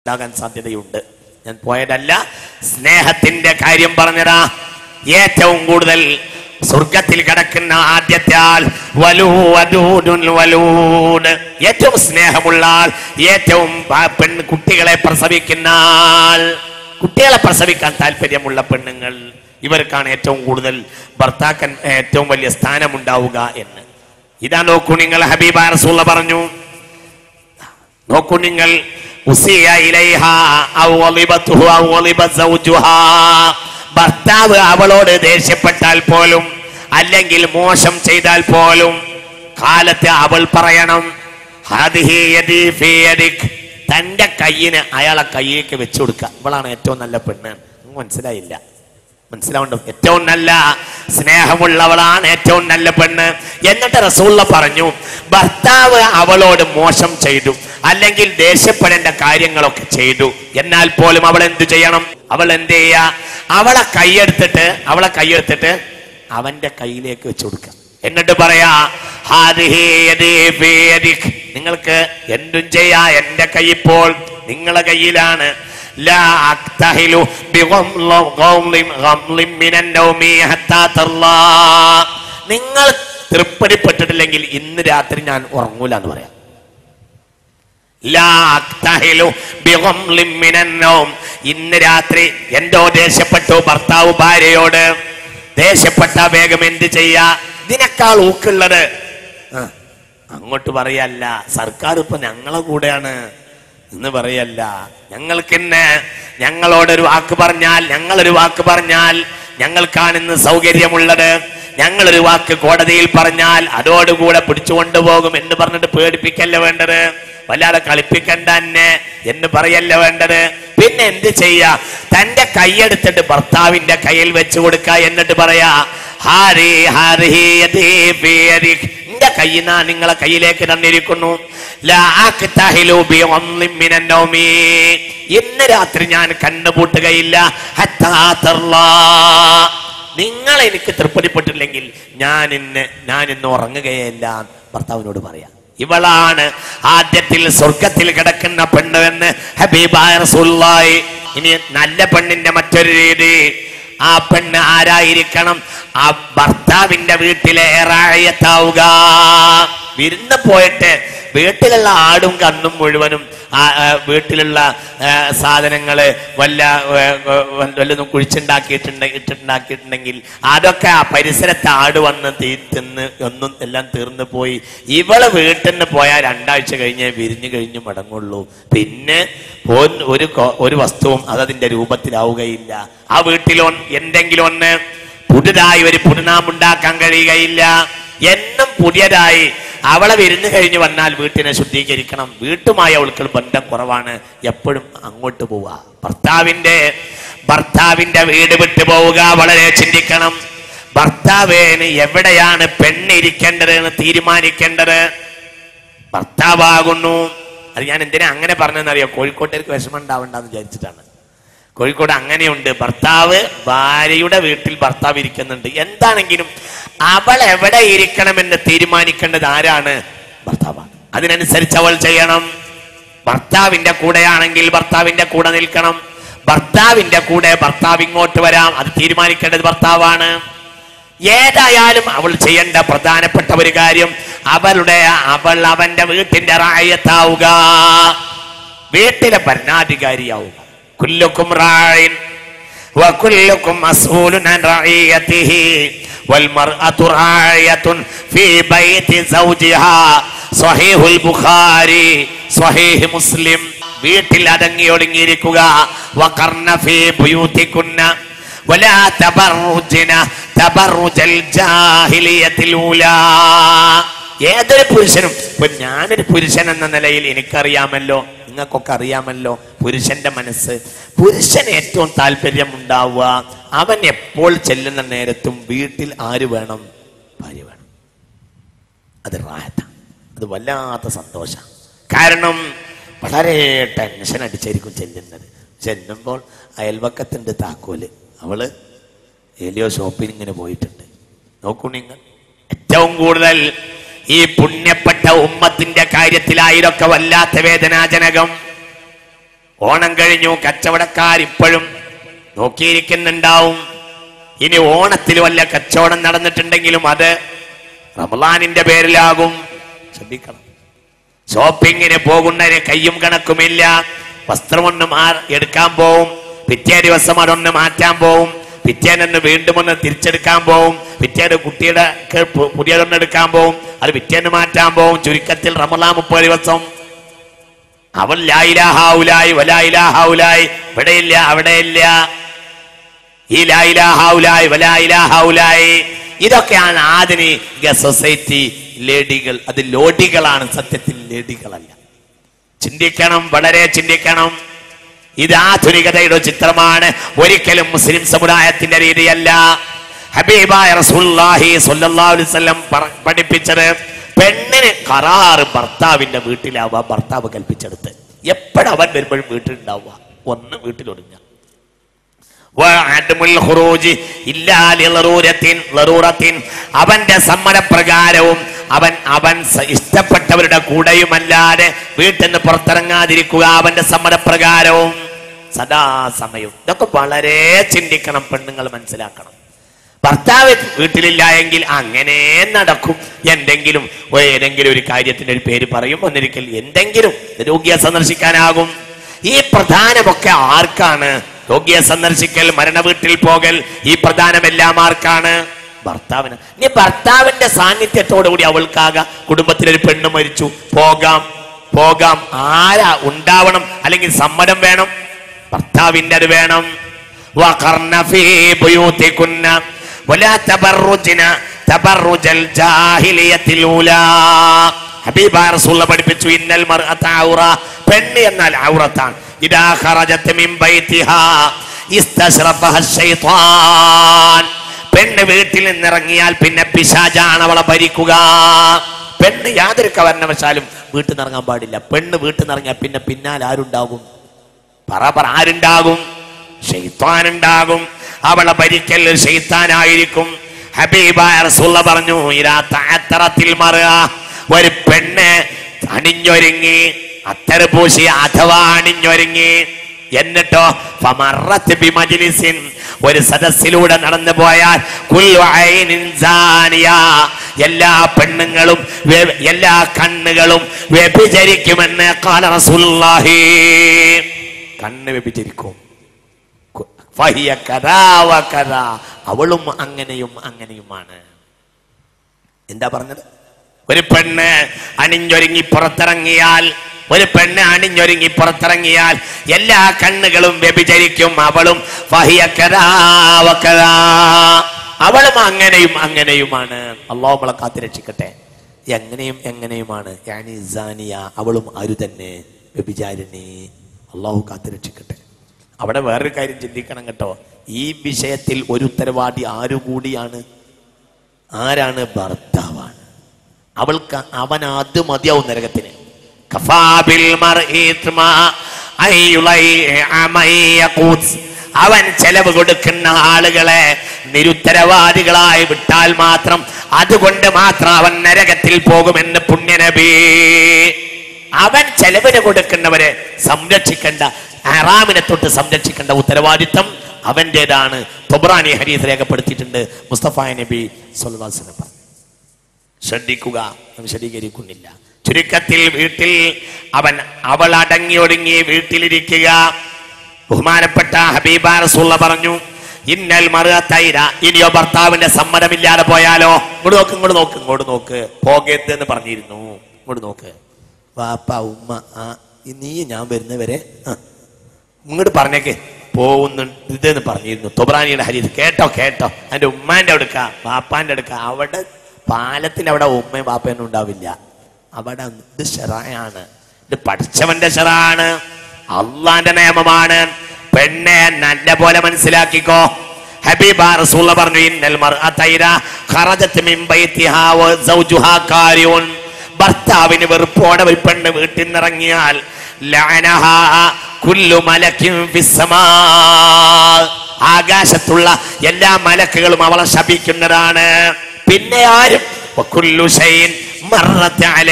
ഉണ്ടാകാൻ സാധ്യതയുണ്ട്. ഞാൻ പോയതല്ല, സ്നേഹത്തിന്റെ കാര്യം പറഞ്ഞതാ. ഏറ്റവും കൂടുതൽ സ്വർഗത്തിൽ കിടക്കുന്ന ആദ്യത്തെ ആൾ വലൂദ്, ഏറ്റവും സ്നേഹമുള്ള ആൾ, ഏറ്റവും കുട്ടികളെ പ്രസവിക്കുന്ന ആൾ, കുട്ടികളെ പ്രസവിക്കാൻ താല്പര്യമുള്ള പെണ്ണുങ്ങൾ, ഇവർക്കാണ് ഏറ്റവും കൂടുതൽ ഭർത്താക്കൻ ഏറ്റവും വലിയ സ്ഥാനമുണ്ടാവുക എന്ന്. ഇതാ നോക്കൂ നിങ്ങൾ, ഹബീബായ റസൂൽ പറഞ്ഞു, നോക്കൂ നിങ്ങൾ, ഭർത്താവ് അവളോട് ദേഷ്യപ്പെട്ടാൽ പോലും അല്ലെങ്കിൽ മോശം ചെയ്താൽ പോലും കാലത്ത് അവൾ പറയണം, തന്റെ കയ്യിന് അയാളെ കയ്യിലേക്ക് വെച്ചു കൊടുക്കുക. ഇവളാണ് ഏറ്റവും നല്ല പെണ്ണ്. മനസ്സിലായില്ല? മനസ്സിലാവുണ്ടോ? ഏറ്റവും നല്ല സ്നേഹമുള്ളവളാണ് ഏറ്റവും നല്ല പെണ്ണ്. എന്നിട്ട് റസൂലുള്ള പറഞ്ഞു, ഭർത്താവ് അവളോട് മോശം ചെയ്തു അല്ലെങ്കിൽ ദേഷ്യപ്പെടേണ്ട കാര്യങ്ങളൊക്കെ ചെയ്തു എന്നാൽ പോലും അവൾ എന്ത് ചെയ്യണം? അവൾ എന്ത് ചെയ്യാ? അവളെ കൈയെടുത്തിട്ട് അവന്റെ കയ്യിലേക്ക് വെച്ചു കൊടുക്കുക. എന്നിട്ട് പറയാ, നിങ്ങൾക്ക് എന്തും ചെയ്യാ, എന്റെ കൈ ഇപ്പോൾ നിങ്ങളെ കയ്യിലാണ്. നിങ്ങൾ തൃപ്തിപ്പെട്ടിട്ടില്ലെങ്കിൽ ഇന്ന് രാത്രി ഞാൻ ഉറങ്ങൂല എന്ന് പറയാം. ഇന്ന് രാത്രി എന്തോ ദേഷ്യപ്പെട്ടു ഭർത്താവ് ഭാര്യയോട്, ദേഷ്യപ്പെട്ട വേഗം എന്ത് ചെയ്യാ? ഇതിനേക്കാൾ ഊക്കുള്ളത് അങ്ങോട്ട് പറയല്ല, സർക്കാർ ഇപ്പൊ ഞങ്ങളെ കൂടെയാണ് എന്ന് പറയല്ല. ഞങ്ങൾക്കിന്ന് ഞങ്ങളോടൊരു വാക്ക് പറഞ്ഞാൽ, ഞങ്ങൾക്കാണ് ഇന്ന് സൗകര്യമുള്ളത്, ഞങ്ങളൊരു വാക്ക് കോടതിയിൽ പറഞ്ഞാൽ അതോടുകൂടെ പിടിച്ചുകൊണ്ടുപോകും എന്ന് പറഞ്ഞിട്ട് പേടിപ്പിക്കല്ല വേണ്ടത്, വല്ലാതെ കളിപ്പിക്കണ്ട എന്നെ എന്ന് പറയല്ല വേണ്ടത്. പിന്നെ എന്ത് ചെയ്യാ? തന്റെ കൈയെടുത്തിട്ട് ഭർത്താവിന്റെ കയ്യിൽ വെച്ചു കൊടുക്ക. എന്നിട്ട് പറയാ, എന്റെ കയ്യിനാ നിങ്ങളെ കയ്യിലേക്ക് തന്നിരിക്കുന്നു. ഇന്ന് രാത്രി ഞാൻ കണ്ണുപൂട്ടുകയില്ല. നിങ്ങൾ എനിക്ക് തൃപ്തിപ്പെട്ടില്ലെങ്കിൽ ഞാൻ ഇന്ന് ഉറങ്ങുകയില്ല ഭർത്താവിനോട് പറയാം. ഇവളാണ് ആദ്യത്തിൽ സ്വർഗത്തിൽ കിടക്കുന്ന പെണ്ണ് എന്ന് ഹബീബായ റസൂലുള്ളാഹി. ഇനി നല്ല പെണ്ണിന്റെ മറ്റൊരു രീതി, ആ പെണ്ണ് ആരായിരിക്കണം? ആ ഭർത്താവിന്റെ വീട്ടിലെ റായത്താവുക. വിരുന്ന് പോയിട്ട് വീട്ടിലുള്ള ആടും കന്നും മുഴുവനും വീട്ടിലുള്ള സാധനങ്ങള് വല്ലതും കുഴിച്ചുണ്ടാക്കിയിട്ടുണ്ടെങ്കിൽ അതൊക്കെ ആ പരിസരത്ത് ആട് വന്ന് തിന്ന് ഒന്നും എല്ലാം തീർന്നു പോയി. ഇവള് വീട്ടിൽ നിന്ന് പോയാൽ 2 ആഴ്ച കഴിഞ്ഞേ വിരിഞ്ഞു കഴിഞ്ഞു മടങ്ങുള്ളൂ. പിന്നെ ഒരു വസ്തുവും അതതിന്റെ രൂപത്തിലാവുകയില്ല. ആ വീട്ടിൽ എന്തെങ്കിലും ഒന്ന് പുതുതായി ഒരു പുതുനാമുണ്ടാക്കാൻ കഴിയുകയില്ല. എന്നും പുതിയതായി അവളെ വിരുന്ന് കഴിഞ്ഞ് വന്നാൽ വീട്ടിനെ ശുദ്ധീകരിക്കണം. വീട്ടുമായി അവൾക്ക് ബന്ധം കുറവാണ്, എപ്പോഴും അങ്ങോട്ട് പോവുക. ഭർത്താവിന്റെ വീട് വിട്ടു പോവുക. വളരെ ചിന്തിക്കണം. ഭർത്താവിന് എവിടെയാണ് പെണ്ണിരിക്കേണ്ടത് എന്ന് തീരുമാനിക്കേണ്ടത് ഭർത്താവാകുന്നു. അത് ഞാൻ എന്തിനാ അങ്ങനെ പറഞ്ഞതെന്നറിയോ? കോഴിക്കോട്ടേക്ക് വിഷമം ഉണ്ടാവണ്ടെന്ന് വിചാരിച്ചിട്ടാണ്. കോഴിക്കോട് അങ്ങനെയുണ്ട്. ഭർത്താവ് ഭാര്യയുടെ വീട്ടിൽ ഭർത്താവ് ഇരിക്കുന്നുണ്ട്. എന്താണെങ്കിലും അവൾ എവിടെ ഇരിക്കണമെന്ന് തീരുമാനിക്കേണ്ടത് ആരാണ്? ഭർത്താവാണ്. അതിനനുസരിച്ച് അവൾ ചെയ്യണം. ഭർത്താവിന്റെ കൂടെയാണെങ്കിൽ ഭർത്താവിന്റെ കൂടെ നിൽക്കണം. ഭർത്താവിന്റെ കൂടെ ഭർത്താവ് ഇങ്ങോട്ട് വരാം, അത് തീരുമാനിക്കേണ്ടത് ഭർത്താവാണ്. ഏതായാലും അവൾ ചെയ്യേണ്ട പ്രധാനപ്പെട്ട ഒരു കാര്യം, അവൾ അവന്റെ വീട്ടിന്റെ റായത്താവുക, വീട്ടിലെ ഭരണാധികാരിയാവുക. കുല്ലുക്കും റായിൻ വകുല്ലുക്കും മസ്ഊലുൻ അൻ റഈയതിഹി വൽമർഅതു റായിയത്തുൻ ഫീ ബൈതി സൗജിഹാ. സ്വഹീഹുൽ ബുഖാരി, സ്വഹീഹ് മുസ്ലിം. വീട്ടിൽ അടങ്ങി ഒതുങ്ങിയിരിക്കുക. വഖർന ഫീ ബുയൂതികുന്ന വലാ തബറുജന തബറുജൽ ജാഹിലിയത്തിൽ ഊലാ. ഏതൊരു പുരുഷനും, ഇപ്പൊ ഞാനൊരു പുരുഷൻ എന്ന നിലയിൽ എനിക്കറിയാമല്ലോ, നിങ്ങൾക്കൊക്കെ അറിയാമല്ലോ പുരുഷന്റെ മനസ്സ്. പുരുഷന് ഏറ്റവും താല്പര്യം ഉണ്ടാവുക അവൻ എപ്പോൾ ചെല്ലുന്ന നേരത്തും വീട്ടിൽ ആര് വേണം? ഭാര്യ വേണം. അത് റാഹത്താണ്, അത് വല്ലാത്ത സന്തോഷം. കാരണം വളരെ ടെൻഷൻ അടിച്ചായിരിക്കും ചെല്ലുന്നത്. ചെല്ലുമ്പോൾ അയൽവക്കത്തുണ്ട് താക്കോല്, അവള് ഏലിയോ ഷോപ്പിങ്ങിന് പോയിട്ടുണ്ട്. നോക്കൂ നിങ്ങൾ, ഏറ്റവും കൂടുതൽ ഈ പുണ്യപ്പെട്ട ഉമ്മത്തിന്റെ കാര്യത്തിലായിരൊക്കെ വല്ലാത്ത വേദനാജനകം. ഓണം കഴിഞ്ഞു, കച്ചവടക്കാരിപ്പോഴും നോക്കിയിരിക്കുന്നുണ്ടാവും. ഇനി ഓണത്തിൽ വല്ല കച്ചവടം നടന്നിട്ടുണ്ടെങ്കിലും അത് റമളാനിന്റെ പേരിലാകും. ശ്രദ്ധിക്കണം. ഷോപ്പിങ്ങിന് പോകുന്നതിന് കയ്യും കണക്കുമില്ല. വസ്ത്രമൊന്ന് എടുക്കാൻ പോവും, പിറ്റേ ദിവസം അതൊന്ന് മാറ്റാൻ പോവും, പിറ്റേന്ന് വീണ്ടും ഒന്ന് തിരിച്ചെടുക്കാൻ പോവും, പിറ്റേന്ന് കുട്ടിയുടെ പുതിയതൊന്ന് എടുക്കാൻ പോവും, അത് പിറ്റേന്ന് മാറ്റാൻ പോവും. ചുരുക്കത്തിൽ റമളാൻ 30 ദിവസം. അവൻ ലാ ഇലാഹ ഇല്ലല്ലാഹ് വലാ ഇലാഹ ഇല്ലല്ലാഹ് ഇവിടെയില്ല അവിടെയില്ല. ഈ ലാ ഇലാഹ ഇല്ലല്ലാഹ് വലാ ഇലാഹ ഇല്ലല്ലാഹ് ഇതൊക്കെയാണ് ആധുനിക സൊസൈറ്റി ലേഡികൾ. അത് ലോഡികളാണ്, സത്യത്തിൽ ലേഡികളല്ല. ചിന്തിക്കണം, വളരെ ചിന്തിക്കണം. ഇത് ആധുനികതയുടെ ചിത്രമാണ്, ഒരിക്കലും മുസ്ലിം സമുദായത്തിന്റെ രീതിയല്ല. ഹബീബായ റസൂലുള്ളാഹി സ്വല്ലല്ലാഹു അലൈഹി വസല്ലം പഠിപ്പിച്ചത് പെണ്ണിന് ഖറാറ് ഭർത്താവിന്റെ വീട്ടിലാവുക. ഭർത്താവ് കൽപ്പിച്ചെടുത്ത് എപ്പോഴും അവൻ വരുമ്പോഴും വീട്ടിലുണ്ടാവുക. ഒന്ന് വീട്ടിലൊടുങ്ങ. അവന്റെ സമ്മതപ്രകാരവും അവൻ ഇഷ്ടപ്പെട്ടവരുടെ കൂടെയുമല്ലാതെ വീട്ടിൽ നിന്ന് പുറത്തിറങ്ങാതിരിക്കുക. അവന്റെ സമ്മതപ്രകാരവും സദാസമയവും. ഇതൊക്കെ വളരെ ചിന്തിക്കണം, പെണ്ണുങ്ങൾ മനസ്സിലാക്കണം. ഭർത്താവ് വീട്ടിലില്ല എങ്കിൽ അങ്ങനെ നടക്കും. ഏതെങ്കിലും ഒരു കാര്യത്തിന്റെ ഒരു പേര് പറയും, ഒന്നിരിക്കൽ എന്തെങ്കിലും രോഗിയെ സന്ദർശിക്കാനാകും. ഈ പ്രധാനമൊക്കെ ആർക്കാണ്? രോഗിയെ സന്ദർശിക്കൽ, മരണ വീട്ടിൽ പോകൽ, ഈ പ്രധാനമെല്ലാം ആർക്കാണ്? ഭർത്താവിന്. ഇനി ഭർത്താവിന്റെ സാന്നിധ്യത്തോടുകൂടി അവൾക്കാകാം. കുടുംബത്തിലൊരു പെണ്ണ് മരിച്ചു, പോകാം. ആരാ ഉണ്ടാവണം? അല്ലെങ്കിൽ സമ്മതം വേണം, ഭർത്താവിന്റെ അത് വേണം. വഖർന ഫീ ബുയൂതികുന്ന വലാ തബറുജ്ന തബറുജൽ ജാഹിലിയത്തിൽ ഊലാ. ഹബീബായ റസൂലുള്ളാഹി പഠിപ്പിച്ചു, ഇന്നൽ മർഅത ഔറ, പെണ്ണ് എന്നാൽ ഔറത്താണ്. ഇദാ ഖറജത് മിൻ ബൈതിഹാ ഇസ്തശ്റഫഹ ശൈത്വാൻ. പെണ്ണ് വീട്ടിൽ നിന്നിറങ്ങിയാൽ പിന്നെ പിശാചാണ് അവളെ ഭരിക്കുക. പെണ്ണ് യാതൊരു കാരണവശാലും വീട്ടിൽ നിന്നിറങ്ങാൻ പാടില്ല. പെണ്ണ് വീട്ടിൽ നിന്നിറങ്ങിയാൽ പിന്നെ പിന്നാൽ ആരുണ്ടാകും? പറ ആരുണ്ടാകും? ശൈത്താനുണ്ടാകും. അവളെ ഭരിക്കൽ ശൈത്താനായിരിക്കും. ഹബീബായ റസൂലുള്ളാഹി പറഞ്ഞു, ഇദാ തഅത്തറത്തിൽ മർഅ, ഒരു പെണ്ണ് അണിഞ്ഞൊരുങ്ങി, അത്തറ് പൂശി അഥവാ അണിഞ്ഞൊരുങ്ങി, എന്നിട്ടോ ഫമറത്ത് ബിമജ്ലിസിൻ, ഒരു സദസ്സിലൂടെ നടന്നു പോയാൽ കുല്ലു ഐനിൻ സാനിയ, എല്ലാ പെണ്ണുങ്ങളും എല്ലാ കണ്ണുകളും വ്യഭിചരിക്കുമെന്ന് ഖാല റസൂലുള്ളാഹി. കണ്ണ് വ്യഭിചരിക്കും. ഫഹിയ കദാ വകദാ, അവളും അങ്ങനെയുമാണ്. എന്താ പറഞ്ഞത്? ഒരു പെണ്ണ് അണിഞ്ഞൊരുങ്ങി പുറത്തിറങ്ങിയാൽ എല്ലാ കണ്ണുകളും വ്യഭിചരിക്കും. അവളും ഫഹിയ കദാ വകദാ, അവളും അങ്ങനെയുമാണ്. അല്ലാഹു നമ്മളെ കാത്തുരക്ഷിക്കട്ടെ. എങ്ങനെയുമാണ് യാനി സാനിയ, അവളും ആരു തന്നെ, വ്യഭിചാരിണി. അല്ലാഹു കാത്തുരക്ഷിക്കട്ടെ. അവിടെ വേറൊരു കാര്യം ചിന്തിക്കണം കേട്ടോ. ഈ വിഷയത്തിൽ ഒരു ഉത്തരവാദി ആരാണ്? ഭർത്താവാണ്. അവൻ അത് മതിയാവും നരകത്തിന്. അവൻ ചെലവ് കൊടുക്കുന്ന ആളുകളെ നിരുത്തരവാദികളായി വിട്ടാൽ മാത്രം, അതുകൊണ്ട് മാത്രം അവൻ നരകത്തിൽ പോകുമെന്ന് പുണ്യനബി. അവൻ ചെലവിന് കൊടുക്കുന്നവരെ സംരക്ഷിക്കേണ്ട, ഹറാമിനെ തൊട്ട് സംരക്ഷിക്കേണ്ട ഉത്തരവാദിത്വം അവൻ്റെതാണ്. തൊബ്രാനി ഹദീസ് രേഖപ്പെടുത്തിയിട്ടുണ്ട്. മുസ്തഫ നബി സ്വല്ലല്ലാഹു അലൈഹി വസല്ലം. ശ്രദ്ധിക്കുക, വിശദീകരിക്കുന്നില്ല. ചുരുക്കത്തിൽ വീട്ടിൽ അവൾ അടങ്ങി ഒടുങ്ങി വീട്ടിലിരിക്കുക. ബഹുമാനപ്പെട്ട ഹബീബായ റസൂലുള്ളാഹി പറഞ്ഞു, ഇന്നൽ മർഅതൈര, ഇനിയോ ഭർത്താവിന്റെ സമ്മതമില്ലാതെ പോയാലോ? ഇങ്ങോട്ട് നോക്ക്, പോകരുത് എന്ന് പറഞ്ഞിരുന്നു. ഇങ്ങോട്ട് നോക്ക്, വാപ്പ ഉമ്മ, നീ ഞാൻ വരുന്നവരെ ഇങ്ങോട്ട് പറഞ്ഞേക്ക്, പോകുന്നുണ്ടെന്ന് പറഞ്ഞിരുന്നു. തൊബ്രാനിയുടെ ഹദീസ്. കേട്ടോ എൻ്റെ ഉമ്മാന്റെ അടുക്ക, വാപ്പാന്റെ അടുക്ക, അവിടെ പാലത്തിന്റെ അവിടെ ഉമ്മയും വാപ്പയൊന്നും ഉണ്ടാവില്ല. അവിടെ ഇത് ശറഅയാണ്, ഇത് പഠിച്ചവന്റെ ശറഅയാണ്, അള്ളാന്റെ നിയമമാണ്. പെണ്ണെ നല്ല പോലെ മനസ്സിലാക്കിക്കോ. ഹബീബായ റസൂലുള്ളാഹി പറഞ്ഞു, ഇന്നൽ മർഅതൈര ഖറജത് മിൻ ബൈതിഹാ വ സൗജുഹാ കാരിയുൻ. ഭർത്താവിന് വെറുപ്പോടെ ഒരു പെണ്ണ് വീട്ടിൽ നിന്നിറങ്ങിയാൽ ലഅനഹാ കുല്ലു മലക്കിൻ ഫിസ്സമാ, ആകാശത്തുള്ള എല്ലാ മലക്കുകളും അവളെ ശപിക്കുന്നതാണ്. പിന്നെ ആരും വകുല്ലു ശൈഇൻ മററത അലൈഹി